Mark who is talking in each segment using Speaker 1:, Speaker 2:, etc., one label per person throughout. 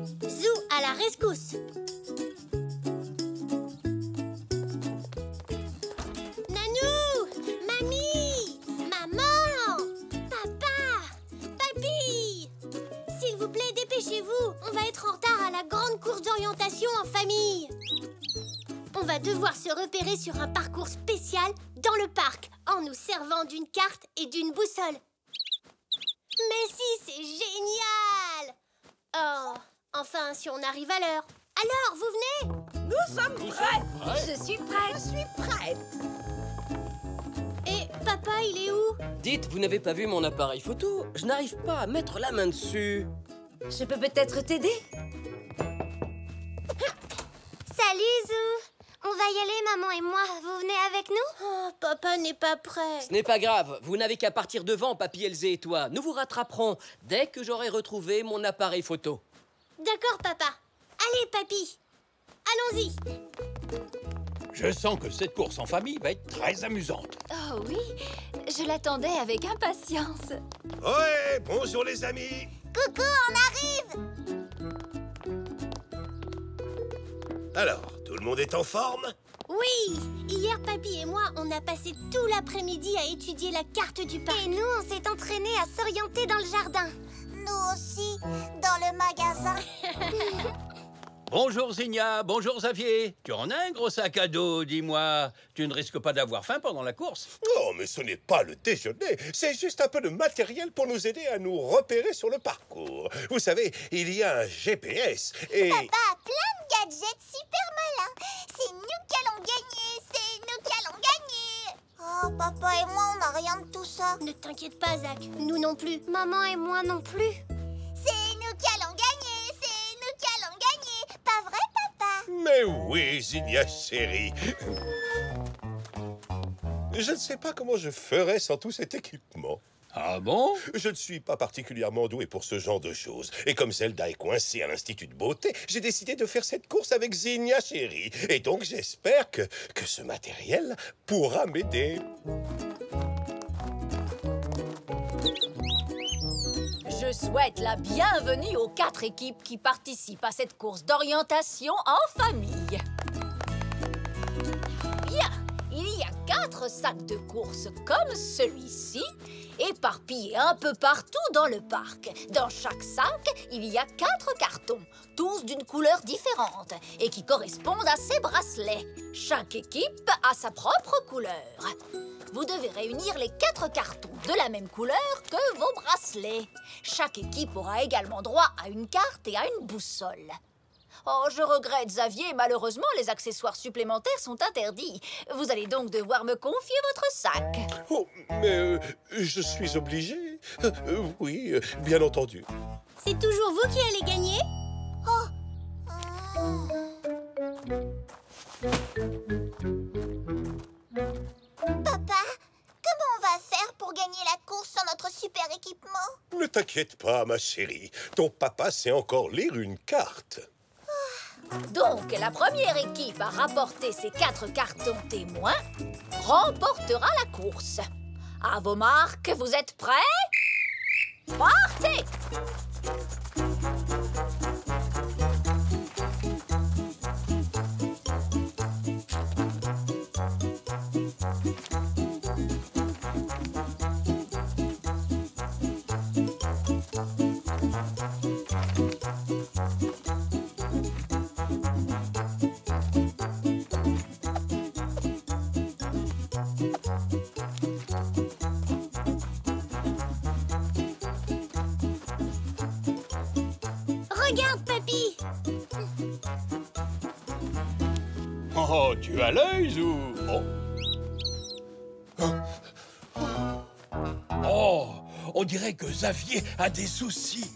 Speaker 1: Zou à la rescousse. Nanou! Mamie! Maman! Papa! Papy! S'il vous plaît, dépêchez-vous. On va être en retard à la grande course d'orientation en famille. On va devoir se repérer sur un parcours spécial dans le parc en nous servant d'une carte et d'une boussole. Mais si, c'est génial! Oh, enfin, si on arrive à l'heure. Alors, vous venez?
Speaker 2: Nous sommes prêts. Je suis prête. Je suis prête.
Speaker 1: Et papa, il est où?
Speaker 3: Dites, vous n'avez pas vu mon appareil photo? Je n'arrive pas à mettre la main dessus.
Speaker 2: Je peux peut-être t'aider?
Speaker 1: Salut, Zou! On va y aller, maman et moi. Vous venez avec nous? Oh, papa n'est pas prêt.
Speaker 3: Ce n'est pas grave, vous n'avez qu'à partir devant, Papy, Elzé et toi. Nous vous rattraperons dès que j'aurai retrouvé mon appareil photo.
Speaker 1: D'accord, papa. Allez, papy. Allons-y.
Speaker 4: Je sens que cette course en famille va être très amusante.
Speaker 2: Oh oui, je l'attendais avec impatience.
Speaker 5: Ouais, bonjour les amis.
Speaker 1: Coucou, on arrive.
Speaker 5: Alors, tout le monde est en forme?
Speaker 1: Oui. Hier, papy et moi, on a passé tout l'après-midi à étudier la carte du parc. Et nous, on s'est entraînés à s'orienter dans le jardin. Nous aussi, dans le magasin.
Speaker 4: Bonjour Zigna, bonjour Xavier. Tu en as un gros sac à dos, dis-moi. Tu ne risques pas d'avoir faim pendant la course?
Speaker 5: Non, mais ce n'est pas le déjeuner. C'est juste un peu de matériel pour nous aider à nous repérer sur le parcours. Vous savez, il y a un GPS et...
Speaker 1: Papa a plein de gadgets super malins. C'est nous qui allons gagner. C'est nous qui allons gagner. Oh, papa et moi, on n'a rien de tout ça. Ne t'inquiète pas, Zach. Nous non plus. Maman et moi non plus. C'est nous qui allons gagner. C'est nous qui allons gagner. Pas vrai, papa?
Speaker 5: Mais oui, Zigna chérie. Je ne sais pas comment je ferais sans tout cet équipement.
Speaker 4: Ah bon?
Speaker 5: Je ne suis pas particulièrement doué pour ce genre de choses. Et comme Zelda est coincée à l'Institut de beauté, j'ai décidé de faire cette course avec Zigna chérie. Et donc j'espère que ce matériel pourra m'aider.
Speaker 2: Je souhaite la bienvenue aux 4 équipes qui participent à cette course d'orientation en famille. Bien, il y a 4 sacs de course comme celui-ci, éparpillés un peu partout dans le parc. Dans chaque sac, il y a 4 cartons, tous d'une couleur différente et qui correspondent à ces bracelets. Chaque équipe a sa propre couleur. Vous devez réunir les 4 cartons de la même couleur que vos bracelets. Chaque équipe aura également droit à une carte et à une boussole. Oh, je regrette, Xavier. Malheureusement, les accessoires supplémentaires sont interdits. Vous allez donc devoir me confier votre sac.
Speaker 5: Oh, mais je suis obligé. Oui, bien entendu.
Speaker 1: C'est toujours vous qui allez gagner? Oh. Papa, comment on va faire pour gagner la course sans notre super équipement?
Speaker 5: Ne t'inquiète pas, ma chérie. Ton papa sait encore lire une carte.
Speaker 2: Donc, la première équipe à rapporter ces 4 cartons témoins remportera la course. À vos marques, vous êtes prêts? Partez!
Speaker 1: Regarde, papy.
Speaker 4: Oh, tu as l'œil, Zou. Oh, on dirait que Xavier a des soucis.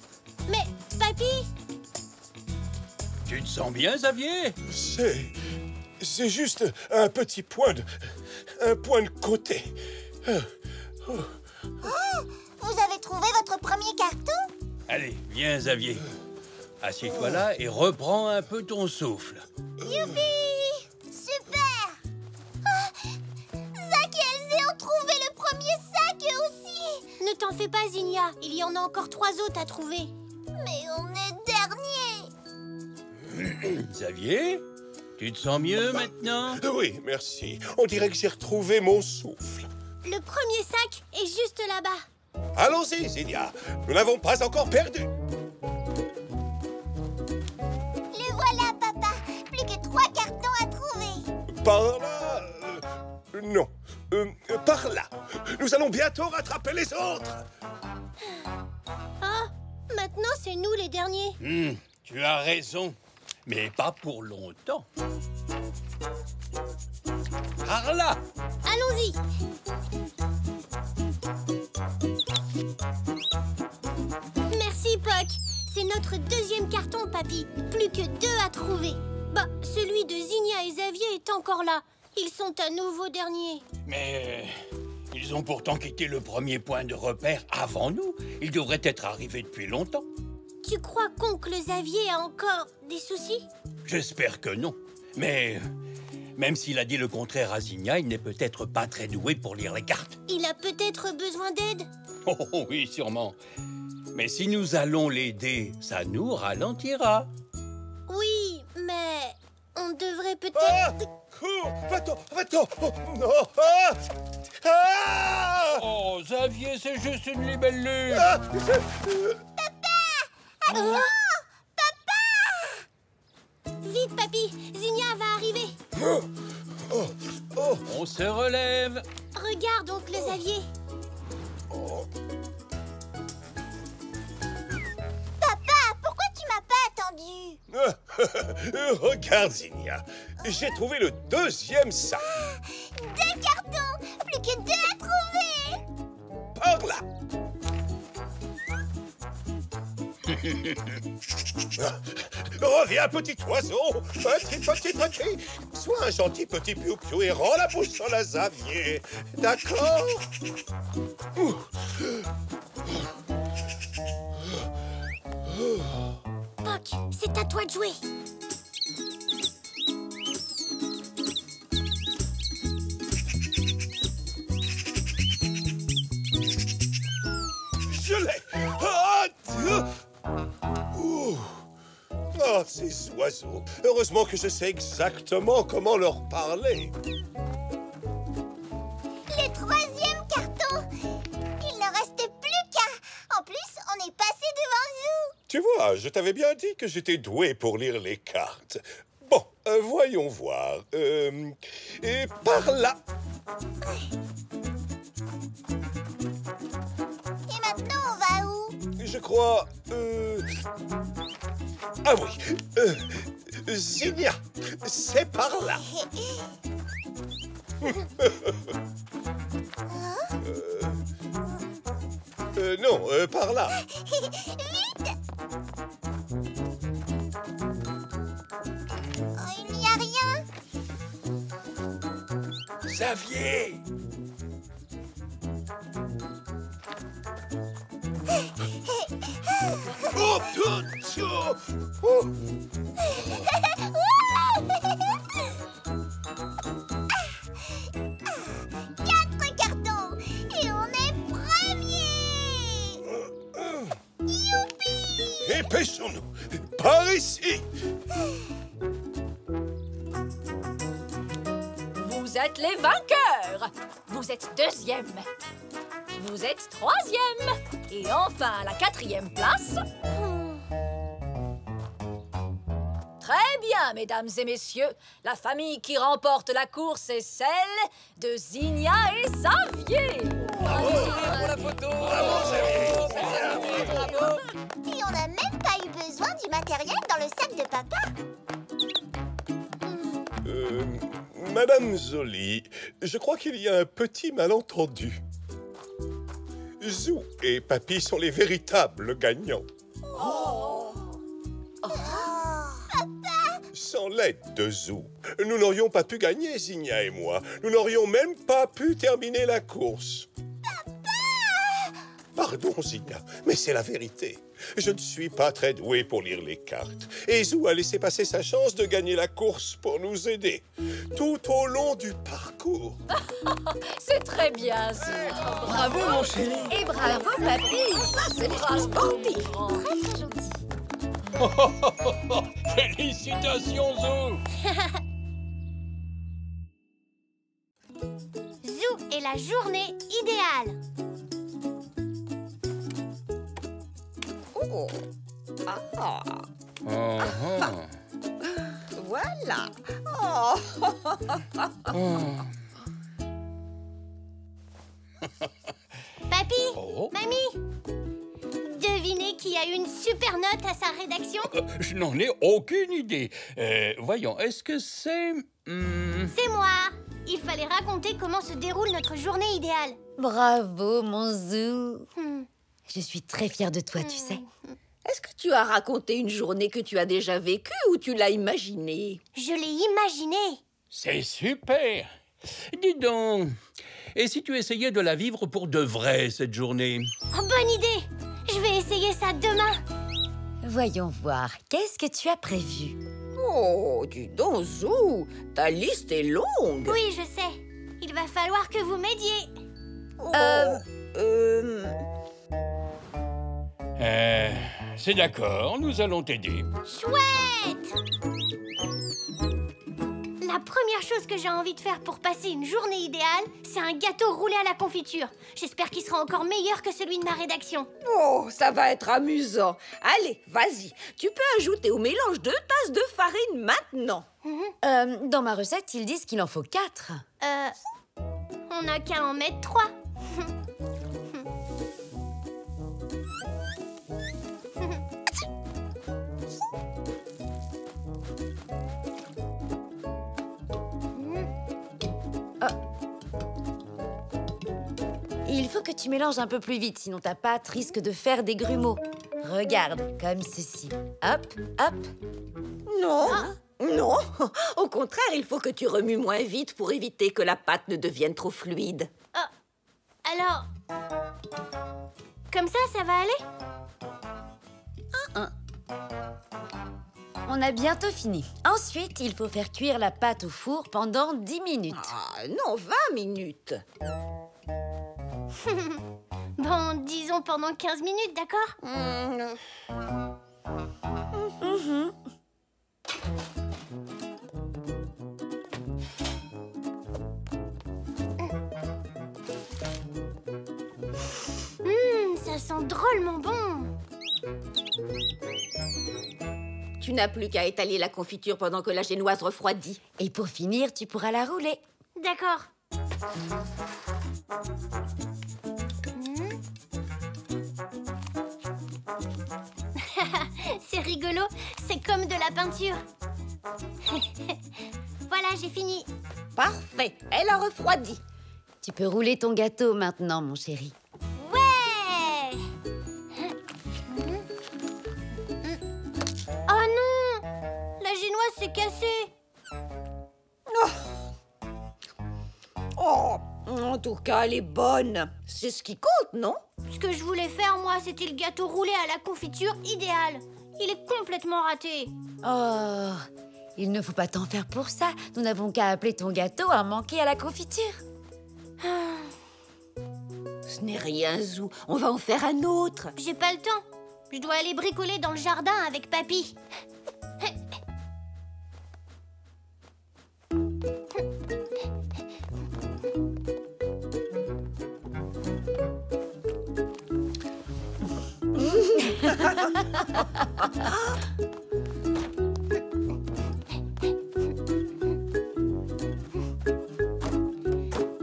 Speaker 1: Mais, papy,
Speaker 4: Tu te sens bien, Xavier?
Speaker 5: C'est juste un petit point de côté.
Speaker 1: vous avez trouvé votre premier carton?
Speaker 4: Allez, viens, Xavier. Assieds-toi là et reprends un peu ton souffle.
Speaker 1: Youpi! Super! Ah, Zach et Elzé ont trouvé le premier sac eux aussi! Ne t'en fais pas, Zinnia. Il y en a encore 3 autres à trouver. Mais on est dernier!
Speaker 4: Xavier, tu te sens mieux maintenant?
Speaker 5: Oui, merci. On dirait que j'ai retrouvé mon souffle.
Speaker 1: Le premier sac est juste là-bas.
Speaker 5: Allons-y, Zinnia. Nous n'avons pas encore perdu.
Speaker 1: Le voilà, papa. Plus que 3 cartons à trouver.
Speaker 5: Par là... non. Par là. Nous allons bientôt rattraper les autres.
Speaker 1: Ah, maintenant c'est nous les derniers.
Speaker 4: Tu as raison, mais pas pour longtemps. Par là.
Speaker 1: Allons-y. Merci, Puck. C'est notre deuxième carton, papy. Plus que 2 à trouver. Bah, celui de Zinnia et Xavier est encore là. Ils sont à nouveau derniers.
Speaker 4: Mais ils ont pourtant quitté le premier point de repère avant nous. Ils devraient être arrivés depuis longtemps.
Speaker 1: Tu crois qu'oncle Xavier a encore des soucis?
Speaker 4: J'espère que non. Mais même s'il a dit le contraire à Zinnia, il n'est peut-être pas très doué pour lire les cartes.
Speaker 1: Il a peut-être besoin d'aide.
Speaker 4: Oh oui, sûrement. Mais si nous allons l'aider, ça nous ralentira.
Speaker 1: Oui, mais on devrait peut-être...
Speaker 5: Ah! Cours! Va-t'en! Va-t'en! Oh, non! Ah! Ah!
Speaker 4: Oh, Xavier, c'est juste une libellule.
Speaker 5: Ah!
Speaker 1: Attends! Papa! Vite, papy! Zinnia va arriver.
Speaker 4: On se relève.
Speaker 1: Regarde, oncle Xavier. Papa, pourquoi tu m'as pas attendu?
Speaker 5: Regarde, Zinnia. J'ai trouvé le deuxième sac.
Speaker 1: 2 cartons! Plus que 2 à trouver!
Speaker 5: Par là. Reviens, petit oiseau. Petit. Sois un gentil petit piou-piou et rends la bouche sur la Xavier. D'accord?
Speaker 1: Puck, c'est à toi de jouer.
Speaker 5: Je l'ai. Ah! Ouh. Oh, ces oiseaux. Heureusement que je sais exactement comment leur parler.
Speaker 1: Le 3e carton! Il ne reste plus qu'un. En plus, on est passé devant Zou.
Speaker 5: Tu vois, je t'avais bien dit que j'étais doué pour lire les cartes. Bon, voyons voir. Et par là.
Speaker 1: Et maintenant, on va où?
Speaker 5: Je crois... Ah oui. Zinnia, c'est par là. Non, par là.
Speaker 1: Vite! Oh, il n'y a rien.
Speaker 4: Xavier.
Speaker 5: Oh, oh.
Speaker 1: 4 cartons et on est premier. Youpi!
Speaker 5: Dépêchons-nous. Par ici.
Speaker 2: Vous êtes les vainqueurs. Vous êtes 2e. Vous êtes 3e. Et enfin, à la 4e place... Très bien, mesdames et messieurs. La famille qui remporte la course est celle de Zinnia et Xavier.
Speaker 3: Bravo, pour la photo. Bravo.
Speaker 1: Et on n'a même pas eu besoin du matériel dans le sac de papa.
Speaker 5: Madame Zoli, je crois qu'il y a un petit malentendu. Zou et Papy sont les véritables gagnants. Sans l'aide de Zou, nous n'aurions pas pu gagner, Zinnia et moi. Nous n'aurions même pas pu terminer la course. Pardon, Zinnia, mais c'est la vérité. Je ne suis pas très doué pour lire les cartes. Et Zou a laissé passer sa chance de gagner la course pour nous aider. Tout au long du parcours.
Speaker 2: C'est très bien, Zou.
Speaker 3: Bravo, mon chéri.
Speaker 2: Et bravo, papy. Ça, c'est l'esprit sportif.
Speaker 1: Très, très gentil.
Speaker 4: Félicitations. Félicitations, Zou.
Speaker 1: Zou et la journée idéale.
Speaker 6: Oh. Ah. Voilà. Oh.
Speaker 1: Papy,
Speaker 4: Oh.
Speaker 1: mamie, devinez qui a eu une super note à sa rédaction?
Speaker 4: Je n'en ai aucune idée. Voyons, est-ce que c'est...
Speaker 1: C'est moi. Il fallait raconter comment se déroule notre journée idéale.
Speaker 2: Bravo, mon Zou.
Speaker 1: Hmm.
Speaker 2: Je suis très fière de toi, tu sais.
Speaker 6: Est-ce que tu as raconté une journée que tu as déjà vécue ou tu l'as imaginée?
Speaker 1: Je l'ai imaginé.
Speaker 4: C'est super. Dis donc, et si tu essayais de la vivre pour de vrai, cette journée?
Speaker 1: Oh, bonne idée. Je vais essayer ça demain.
Speaker 2: Voyons voir, qu'est-ce que tu as prévu?
Speaker 6: Oh, dis donc, Zou, ta liste est longue.
Speaker 1: Oui, je sais. Il va falloir que vous m'aidiez.
Speaker 4: C'est d'accord, nous allons t'aider.
Speaker 1: Chouette! La première chose que j'ai envie de faire pour passer une journée idéale, c'est un gâteau roulé à la confiture. J'espère qu'il sera encore meilleur que celui de ma rédaction.
Speaker 6: Oh, ça va être amusant. Allez, vas-y. Tu peux ajouter au mélange 2 tasses de farine maintenant.
Speaker 2: Dans ma recette, ils disent qu'il en faut 4.
Speaker 1: On n'a qu'à en mettre 3.
Speaker 2: Il faut que tu mélanges un peu plus vite, sinon ta pâte risque de faire des grumeaux. Regarde, comme ceci. Hop, hop.
Speaker 6: Non, non. Au contraire, il faut que tu remues moins vite pour éviter que la pâte ne devienne trop fluide.
Speaker 1: Alors... Comme ça va aller?
Speaker 2: On a bientôt fini. Ensuite, il faut faire cuire la pâte au four pendant 10 minutes.
Speaker 6: Ah, non, 20 minutes.
Speaker 1: Bon, disons pendant 15 minutes, d'accord? Ça sent drôlement bon.
Speaker 6: Tu n'as plus qu'à étaler la confiture pendant que la génoise refroidit.
Speaker 2: Et pour finir, tu pourras la rouler.
Speaker 1: D'accord. C'est rigolo, c'est comme de la peinture. Voilà, j'ai fini.
Speaker 6: Parfait, elle a refroidi.
Speaker 2: Tu peux rouler ton gâteau maintenant, mon chéri.
Speaker 1: Ouais! Oh non! La génoise s'est cassée.
Speaker 6: Oh, en tout cas, elle est bonne. C'est ce qui compte, non?
Speaker 1: Ce que je voulais faire, moi, c'était le gâteau roulé à la confiture idéal. Il est complètement raté.
Speaker 2: Oh, il ne faut pas t'en faire pour ça. Nous n'avons qu'à appeler ton gâteau un manqué à la confiture.
Speaker 6: Ce n'est rien, Zou. On va en faire un autre.
Speaker 1: J'ai pas le temps. Je dois aller bricoler dans le jardin avec papy.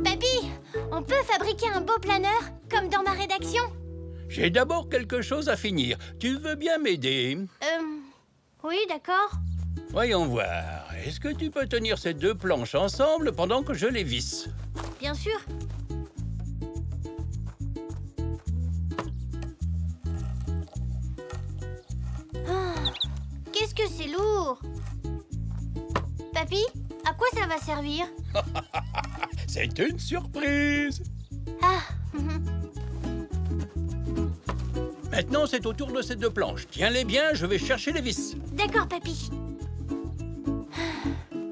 Speaker 1: Papy, on peut fabriquer un beau planeur, comme dans ma rédaction?
Speaker 4: J'ai d'abord quelque chose à finir. Tu veux bien m'aider?
Speaker 1: Oui, d'accord.
Speaker 4: Voyons voir. Est-ce que tu peux tenir ces 2 planches ensemble pendant que je les visse?
Speaker 1: Bien sûr. Qu'est-ce que c'est lourd? Papy, à quoi ça va servir?
Speaker 4: C'est une surprise.
Speaker 1: Ah,
Speaker 4: Maintenant, c'est au tour de ces 2 planches. Tiens-les bien, je vais chercher les vis.
Speaker 1: d'accord, papy.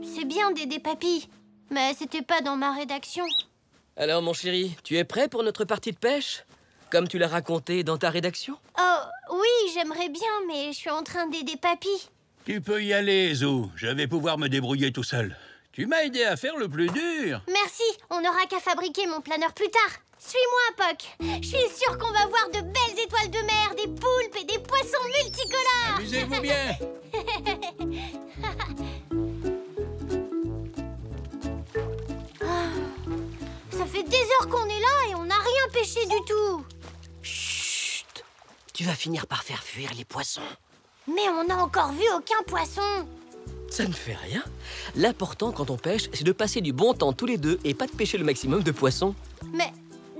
Speaker 1: C'est bien d'aider papy, mais c'était pas dans ma rédaction.
Speaker 3: Alors, mon chéri, tu es prêt pour notre partie de pêche? Comme tu l'as raconté dans ta rédaction?
Speaker 1: Oh, oui, j'aimerais bien, mais je suis en train d'aider papy.
Speaker 4: Tu peux y aller, Zou. Je vais pouvoir me débrouiller tout seul. Tu m'as aidé à faire le plus dur.
Speaker 1: Merci, on n'aura qu'à fabriquer mon planeur plus tard. Suis-moi, Poc. Je suis sûre qu'on va voir de belles étoiles de mer, des poulpes et des poissons multicolores.
Speaker 4: Amusez-vous bien.
Speaker 1: Ça fait des heures qu'on est là et on n'a rien pêché du tout.
Speaker 3: Chut! Tu vas finir par faire fuir les poissons.
Speaker 1: Mais on n'a encore vu aucun poisson.
Speaker 3: Ça ne fait rien. L'important quand on pêche, c'est de passer du bon temps tous les deux et pas de pêcher le maximum de poissons.
Speaker 1: Mais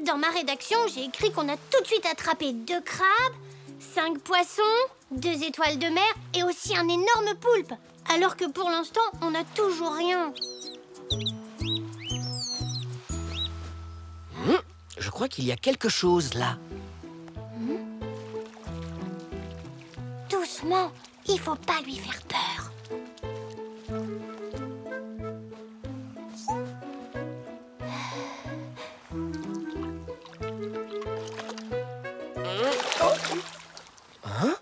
Speaker 1: dans ma rédaction, j'ai écrit qu'on a tout de suite attrapé 2 crabes, 5 poissons, 2 étoiles de mer et aussi un énorme poulpe. Alors que pour l'instant, on n'a toujours rien.
Speaker 3: Je crois qu'il y a quelque chose là.
Speaker 1: Doucement, il faut pas lui faire peur.
Speaker 3: Hein?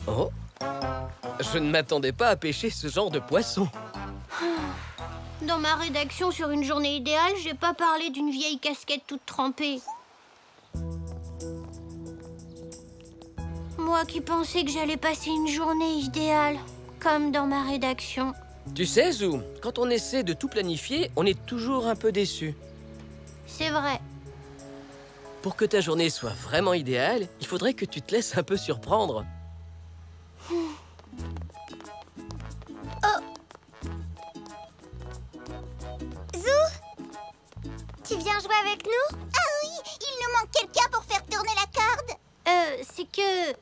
Speaker 3: Oh! Je ne m'attendais pas à pêcher ce genre de poisson.
Speaker 1: Dans ma rédaction sur une journée idéale, j'ai pas parlé d'une vieille casquette toute trempée. Moi qui pensais que j'allais passer une journée idéale, comme dans ma rédaction.
Speaker 3: Tu sais, Zou, quand on essaie de tout planifier, on est toujours un peu déçu.
Speaker 1: C'est vrai.
Speaker 3: Pour que ta journée soit vraiment idéale, il faudrait que tu te laisses un peu surprendre.
Speaker 1: Tu viens jouer avec nous?
Speaker 7: Ah oui, il nous manque quelqu'un pour faire tourner la corde.
Speaker 1: C'est que...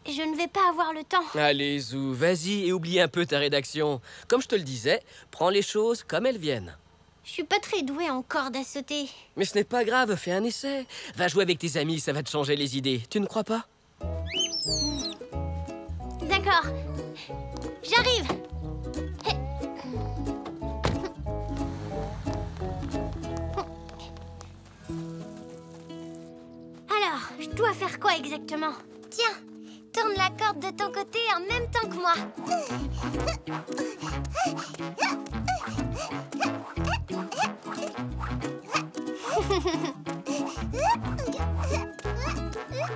Speaker 1: je ne vais pas avoir le temps.
Speaker 3: Allez, Zou, vas-y et oublie un peu ta rédaction. Comme je te le disais, prends les choses comme elles viennent.
Speaker 1: Je suis pas très douée en corde à sauter.
Speaker 3: Mais ce n'est pas grave, fais un essai. Va jouer avec tes amis, ça va te changer les idées. Tu ne crois pas?
Speaker 1: D'accord. J'arrive. Alors, je dois faire quoi exactement?
Speaker 7: Tiens, tourne la corde de ton côté en même temps que moi.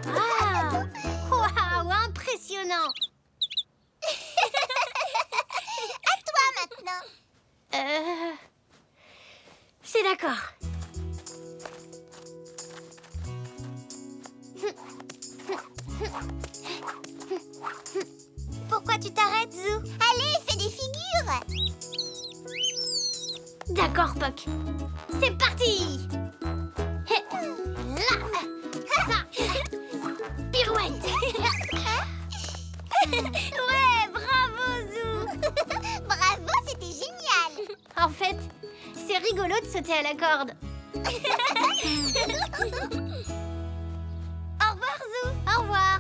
Speaker 1: Ah! Waouh, impressionnant!
Speaker 7: À toi maintenant.
Speaker 1: C'est d'accord.
Speaker 7: Pourquoi tu t'arrêtes, Zou? Allez, fais des figures.
Speaker 1: D'accord, Poc. C'est parti! Là! Ça! Pirouette!
Speaker 7: Ouais, bravo, Zou. Bravo, c'était génial.
Speaker 1: En fait, c'est rigolo de sauter à la corde.
Speaker 7: Au revoir, Zou.
Speaker 1: Au revoir.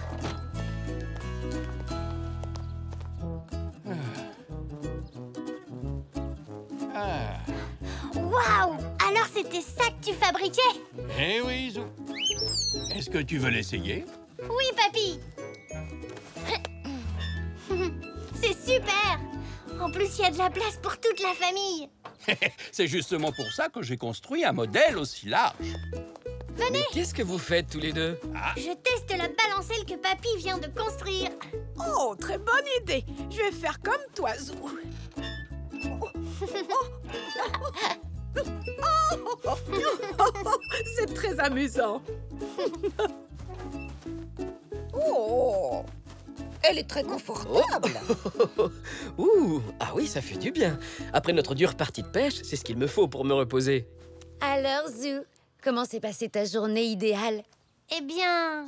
Speaker 1: Waouh! Alors c'était ça que tu fabriquais?
Speaker 4: Eh oui, Zou. Est-ce que tu veux l'essayer?
Speaker 1: Oui, papy. C'est super. En plus, il y a de la place pour toute la famille.
Speaker 4: C'est justement pour ça que j'ai construit un modèle aussi large.
Speaker 3: Mais qu'est-ce que vous faites tous les deux?
Speaker 1: Je teste la balancelle que papy vient de construire.
Speaker 8: Oh, très bonne idée. Je vais faire comme toi, Zou. C'est très amusant. Oh, elle est très confortable.
Speaker 3: Ouh, ah oui, ça fait du bien. Après notre dure partie de pêche, c'est ce qu'il me faut pour me reposer.
Speaker 2: Alors, Zou, comment s'est passée ta journée idéale?
Speaker 1: Eh bien,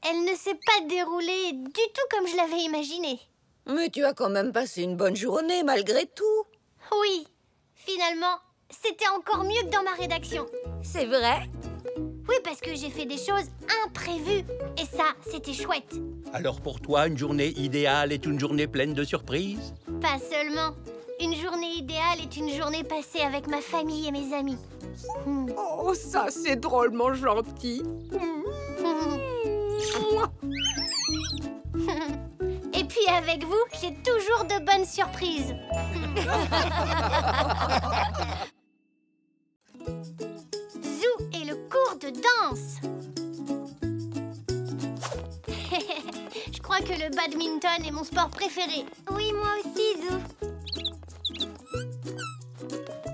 Speaker 1: elle ne s'est pas déroulée du tout comme je l'avais imaginé.
Speaker 6: Mais tu as quand même passé une bonne journée malgré tout.
Speaker 1: Oui, finalement, c'était encore mieux que dans ma rédaction.
Speaker 2: C'est vrai?
Speaker 1: Oui, parce que j'ai fait des choses imprévues. Et ça, c'était chouette.
Speaker 4: Alors pour toi, une journée idéale est une journée pleine de surprises?
Speaker 1: Pas seulement. Une journée idéale est une journée passée avec ma famille et mes amis.
Speaker 8: Oh, ça, c'est drôlement gentil.
Speaker 1: Et puis, Puis avec vous, j'ai toujours de bonnes surprises. Zou et le cours de danse. Je crois que le badminton est mon sport préféré.
Speaker 7: Oui, moi aussi, Zou.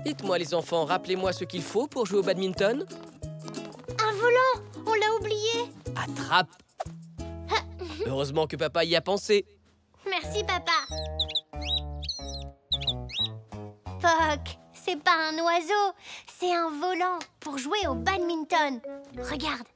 Speaker 3: Dites-moi les enfants, rappelez-moi ce qu'il faut pour jouer au badminton.
Speaker 1: Un volant, on l'a oublié.
Speaker 3: Attrape. Heureusement que papa y a pensé.
Speaker 1: Merci, papa. Poc, c'est pas un oiseau, c'est un volant pour jouer au badminton. Regarde.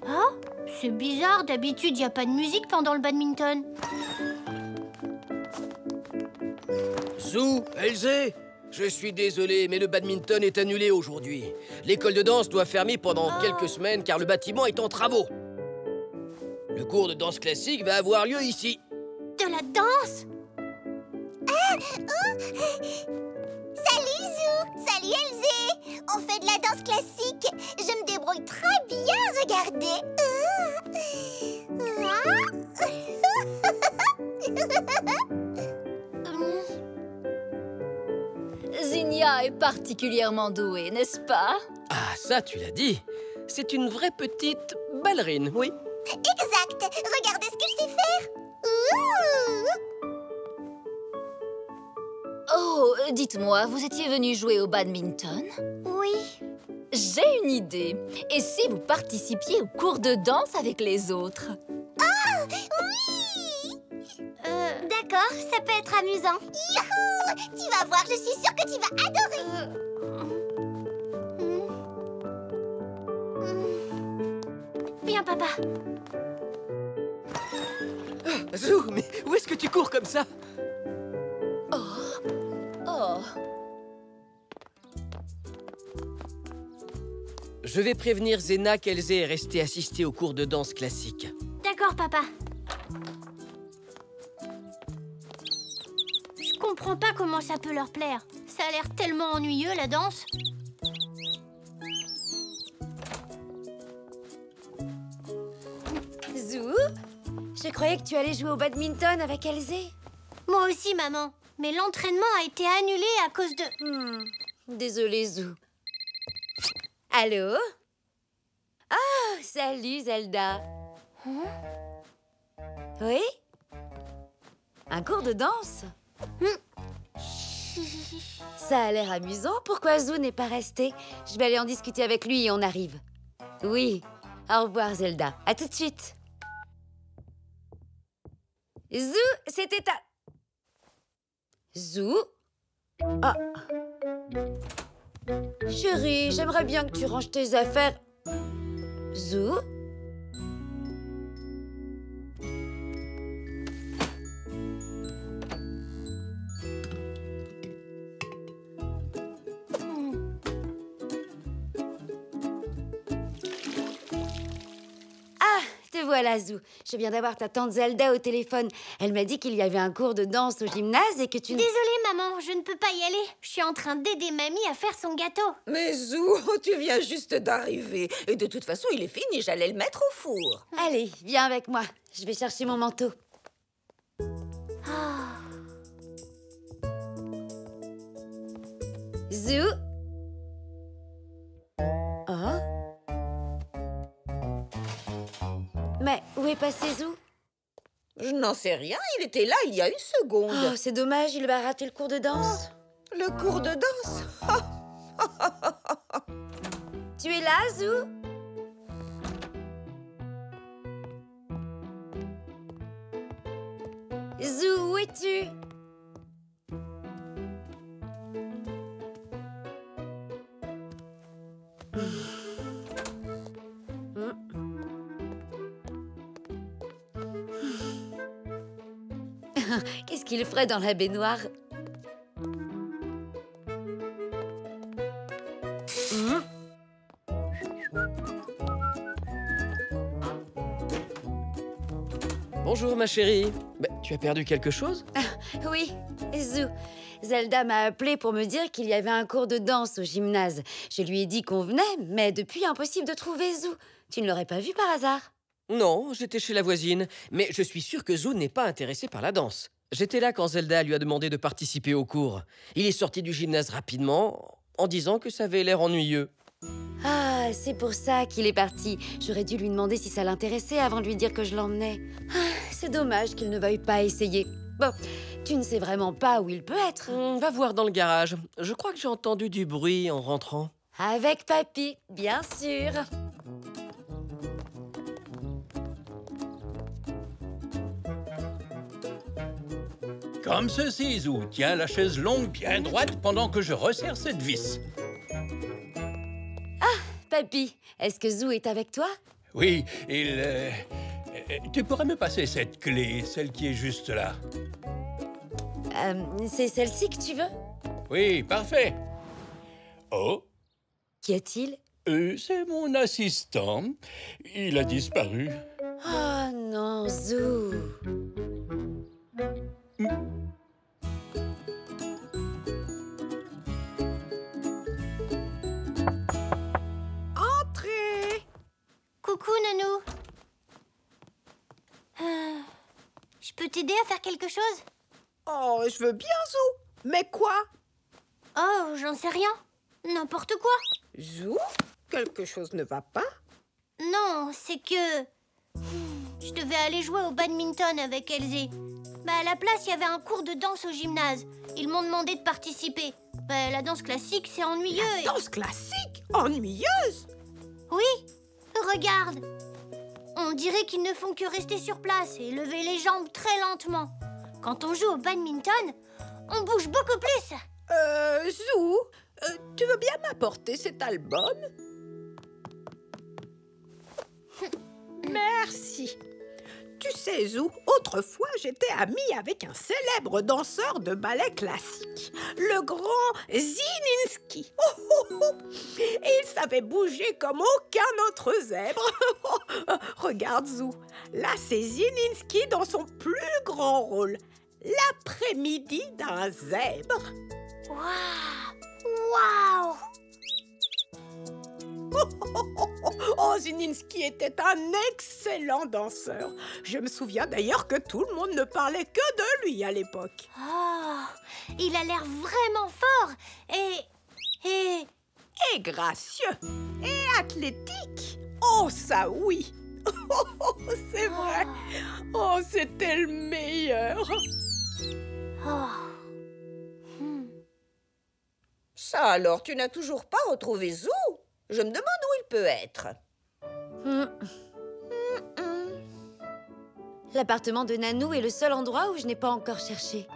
Speaker 1: Oh, c'est bizarre, d'habitude, y a pas de musique pendant le badminton.
Speaker 3: Zou, Elzé, je suis désolé, mais le badminton est annulé aujourd'hui. L'école de danse doit fermer pendant quelques semaines car le bâtiment est en travaux. Le cours de danse classique va avoir lieu ici.
Speaker 1: De la danse?
Speaker 7: Salut, Zou. Salut, Elzé. On fait de la danse classique. Je me débrouille très bien, regardez.
Speaker 2: Zinnia est particulièrement douée, n'est-ce pas?
Speaker 3: Ah, ça, tu l'as dit. C'est une vraie petite ballerine, oui.
Speaker 7: Exact. Regardez ce que je sais faire.
Speaker 2: Oh, dites-moi, vous étiez venu jouer au badminton?
Speaker 7: Oui.
Speaker 2: J'ai une idée. Et si vous participiez au cours de danse avec les autres?
Speaker 7: Ah, oui.
Speaker 1: D'accord, ça peut être amusant.
Speaker 7: Youhou! Tu vas voir, je suis sûre que tu vas adorer.
Speaker 1: Viens, papa.
Speaker 3: Zou, mais où est-ce que tu cours comme ça?
Speaker 2: Oh,
Speaker 3: Je vais prévenir Zena qu'Elzé est restée assister au cours de danse classique.
Speaker 1: D'accord, papa. Je comprends pas comment ça peut leur plaire. Ça a l'air tellement ennuyeux, la danse.
Speaker 9: Zou, je croyais que tu allais jouer au badminton avec Elzé.
Speaker 1: Moi aussi, maman. Mais l'entraînement a été annulé à cause de...
Speaker 9: Désolée, Zou. Allô? Ah, salut, Zelda. Oui? Un cours de danse? Ça a l'air amusant. Pourquoi Zou n'est pas resté? Je vais aller en discuter avec lui et on arrive. Oui. Au revoir, Zelda. À tout de suite. Zou, c'était ta... Zou? Ah. Chérie, j'aimerais bien que tu ranges tes affaires. Zou? Ah, te voilà, Zou. Je viens d'avoir ta tante Zelda au téléphone. Elle m'a dit qu'il y avait un cours de danse au gymnase et que tu...
Speaker 1: Désolée, maman, je ne peux pas y aller. Je suis en train d'aider mamie à faire son gâteau.
Speaker 6: Mais Zou, tu viens juste d'arriver. Et de toute façon, il est fini, j'allais le mettre au four.
Speaker 9: Allez, viens avec moi. Je vais chercher mon manteau. Zou? Oh? Mais où est passé Zou?
Speaker 6: Je n'en sais rien, il était là il y a une seconde.
Speaker 9: Oh, c'est dommage, il va rater le cours de danse.
Speaker 6: Le cours de danse?
Speaker 9: Tu es là, Zou? Zou, où es-tu? Qu'est-ce qu'il ferait dans la baignoire?
Speaker 3: Bonjour, ma chérie. Bah, tu as perdu quelque chose?
Speaker 9: Oui, Zou. Zelda m'a appelé pour me dire qu'il y avait un cours de danse au gymnase. Je lui ai dit qu'on venait, mais depuis, impossible de trouver Zou. Tu ne l'aurais pas vu par hasard?
Speaker 3: Non, j'étais chez la voisine. Mais je suis sûr que Zou n'est pas intéressé par la danse. J'étais là quand Zelda lui a demandé de participer au cours. Il est sorti du gymnase rapidement, en disant que ça avait l'air ennuyeux.
Speaker 9: Ah, c'est pour ça qu'il est parti. J'aurais dû lui demander si ça l'intéressait avant de lui dire que je l'emmenais. Ah, c'est dommage qu'il ne veuille pas essayer. Bon, tu ne sais vraiment pas où il peut être.
Speaker 3: Va voir dans le garage. Je crois que j'ai entendu du bruit en rentrant.
Speaker 9: Avec papy, bien sûr.
Speaker 4: Comme ceci, Zou. Tiens la chaise longue bien droite pendant que je resserre cette vis.
Speaker 9: Papy, est-ce que Zou est avec toi?
Speaker 4: Oui, tu pourrais me passer cette clé, celle qui est juste là.
Speaker 9: C'est celle-ci que tu veux?
Speaker 4: Oui, parfait. Oh,
Speaker 9: Qu'y a-t-il?
Speaker 4: c'est mon assistant. Il a disparu.
Speaker 9: Oh non, Zou.
Speaker 8: Entrez.
Speaker 1: Coucou, Nanou. Je peux t'aider à faire quelque chose?
Speaker 8: Oh, je veux bien, Zou. Mais quoi?
Speaker 1: Oh, j'en sais rien. N'importe quoi.
Speaker 8: Zou, quelque chose ne va pas?
Speaker 1: Non, c'est que... Je devais aller jouer au badminton avec Elzé. À la place, il y avait un cours de danse au gymnase. Ils m'ont demandé de participer. La danse classique, c'est ennuyeux.
Speaker 8: Danse classique? Ennuyeuse?
Speaker 1: Oui, regarde. On dirait qu'ils ne font que rester sur place et lever les jambes très lentement. Quand on joue au badminton, on bouge beaucoup plus.
Speaker 8: Zou, tu veux bien m'apporter cet album? Merci. Tu sais, Zou, autrefois, j'étais amie avec un célèbre danseur de ballet classique, le grand Zininski. Il savait bouger comme aucun autre zèbre. Regarde, Zou, là, c'est Zininski dans son plus grand rôle, l'après-midi d'un zèbre.
Speaker 1: Waouh!
Speaker 8: Oh, Zininski était un excellent danseur. Je me souviens d'ailleurs que tout le monde ne parlait que de lui à l'époque.
Speaker 1: Oh, il a l'air vraiment fort et
Speaker 8: gracieux et athlétique. Oh, ça oui. Oh, c'est vrai. Oh, c'était le meilleur.
Speaker 6: Ça alors, tu n'as toujours pas retrouvé Zou? Je me demande où il peut être.
Speaker 9: L'appartement de Nanou est le seul endroit où je n'ai pas encore cherché.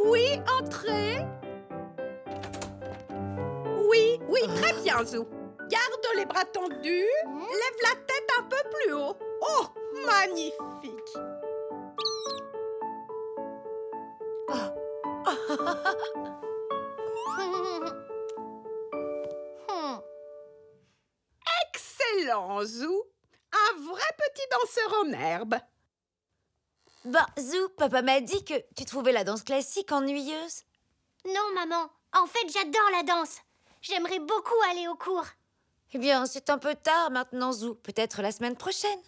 Speaker 8: Oui, entrez. Oui, très bien, Zou. Garde les bras tendus, lève la tête un peu plus haut. Oh, magnifique. Excellent, Zou. Un vrai petit danseur en herbe.
Speaker 9: Bon, Zou, papa m'a dit que tu trouvais la danse classique ennuyeuse.
Speaker 1: Non, maman. En fait, j'adore la danse. J'aimerais beaucoup aller au cours.
Speaker 9: Eh bien, c'est un peu tard maintenant, Zou. Peut-être la semaine prochaine.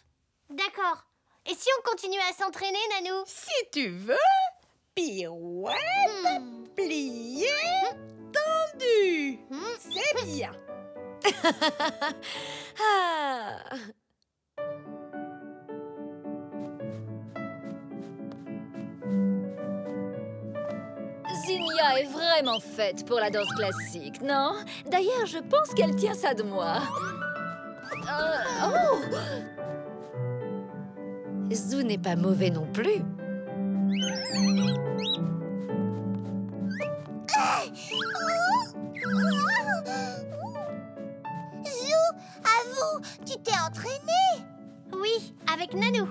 Speaker 1: D'accord. Et si on continue à s'entraîner, Nanou?
Speaker 8: Si tu veux, pirouette, plié, tendu. C'est bien.
Speaker 9: Ah.
Speaker 2: Zinnia est vraiment faite pour la danse classique, non? D'ailleurs, je pense qu'elle tient ça de moi.
Speaker 9: Zou n'est pas mauvais non plus.
Speaker 7: Zou, avoue, tu t'es entraîné?
Speaker 1: Oui, avec Nanou.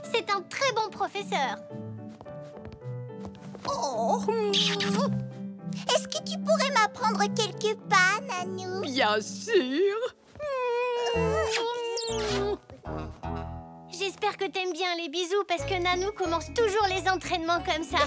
Speaker 1: C'est un très bon professeur.
Speaker 7: Oh. Est-ce que tu pourrais m'apprendre quelques pas, Nanou?
Speaker 8: Bien sûr.
Speaker 1: J'espère que t'aimes bien les bisous parce que Nanou commence toujours les entraînements comme ça.